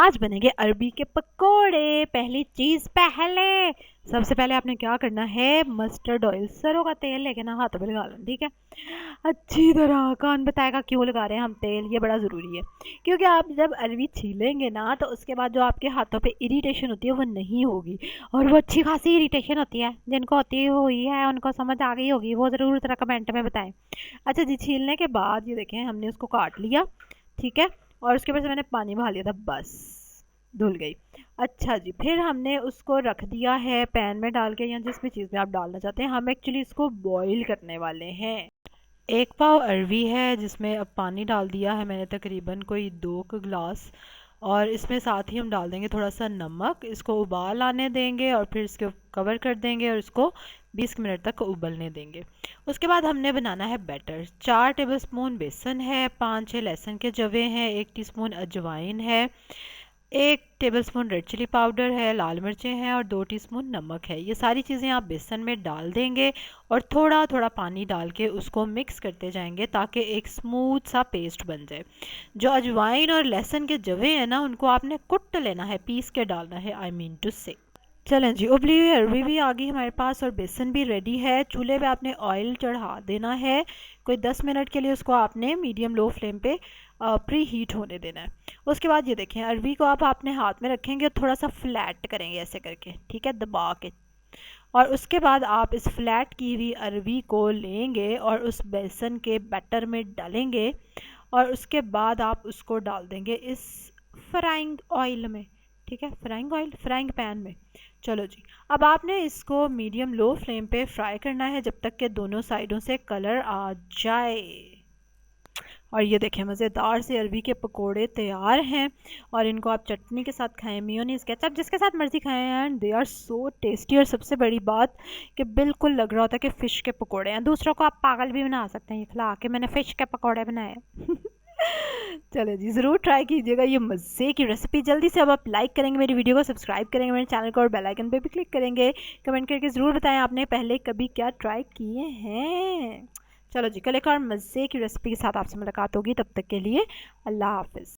आज बनेंगे अरबी के पकोड़े। पहली चीज सबसे पहले आपने क्या करना है, मस्टर्ड ऑयल सरों का तेल लेके ना हाथों पे लगा लो, ठीक है। अच्छी तरह, कौन बताएगा क्यों लगा रहे हैं हम तेल, ये बड़ा ज़रूरी है। क्योंकि आप जब अरबी छीलेंगे ना तो उसके बाद जो आपके हाथों पे इरिटेशन होती है वो नहीं होगी। और वो अच्छी खासी इरिटेशन होती है, जिनको होती हुई है उनको समझ आ गई होगी, वो ज़रूर तरह कमेंट में बताएं। अच्छा जी, छीलने के बाद ये देखें हमने उसको काट लिया, ठीक है। और उसके बाद से मैंने पानी बहा लिया था, बस धुल गई। अच्छा जी, फिर हमने उसको रख दिया है पैन में डाल के, या जिस भी चीज़ में आप डालना चाहते हैं। हम एक्चुअली इसको बॉईल करने वाले हैं। एक पाव अरवी है जिसमें अब पानी डाल दिया है मैंने, तकरीबन कोई 2 गिलास। और इसमें साथ ही हम डाल देंगे थोड़ा सा नमक, इसको उबाल आने देंगे और फिर इसको कवर कर देंगे और इसको 20 मिनट तक उबलने देंगे। उसके बाद हमने बनाना है बैटर। 4 टेबलस्पून बेसन है, 5-6 लहसुन के जवे हैं, 1 टीस्पून अजवाइन है, 1 टेबलस्पून रेड चिली पाउडर है, लाल मिर्चें हैं और 2 टीस्पून नमक है। ये सारी चीज़ें आप बेसन में डाल देंगे और थोड़ा थोड़ा पानी डाल के उसको मिक्स करते जाएंगे ताकि एक स्मूथ सा पेस्ट बन जाए। जो अजवाइन और लहसुन के जवे हैं ना, उनको आपने कुट लेना है, पीस के डालना है, आई मीन टू से। चलें जी, उबली हुई अरवी भी आ गई हमारे पास और बेसन भी रेडी है। चूल्हे पे आपने ऑयल चढ़ा देना है। कोई 10 मिनट के लिए उसको आपने मीडियम लो फ्लेम पे प्री हीट होने देना है। उसके बाद ये देखें, अरवी को आप अपने हाथ में रखेंगे और थोड़ा सा फ्लैट करेंगे ऐसे करके, ठीक है, दबा के। और उसके बाद आप इस फ्लैट की हुई अरवी को लेंगे और उस बेसन के बैटर में डालेंगे और उसके बाद आप उसको डाल देंगे इस फ्राइंग ऑयल में, ठीक है, फ्राइंग पैन में। चलो जी, अब आपने इसको मीडियम लो फ्लेम पे फ्राई करना है जब तक कि दोनों साइडों से कलर आ जाए। और ये देखें, मज़ेदार से अरबी के पकोड़े तैयार हैं। और इनको आप चटनी के साथ खाएं, मेयोनीज केचप, जिसके साथ मर्जी खाएं, and they are so tasty. और सबसे बड़ी बात कि बिल्कुल लग रहा होता है कि फ़िश के पकोड़े हैं। दूसरों को आप पागल भी बना सकते हैं, ये खिला के मैंने फ़िश के पकोड़े बनाए। चलो जी, ज़रूर ट्राई कीजिएगा ये मज़े की रेसिपी। जल्दी से अब आप लाइक करेंगे मेरी वीडियो को, सब्सक्राइब करेंगे मेरे चैनल को और बेल आइकन पे भी क्लिक करेंगे। कमेंट करके ज़रूर बताएं आपने पहले कभी क्या ट्राई किए हैं। चलो जी, कल एक और मज़े की रेसिपी के साथ आपसे मुलाकात होगी, तब तक के लिए अल्लाह हाफ़िज़।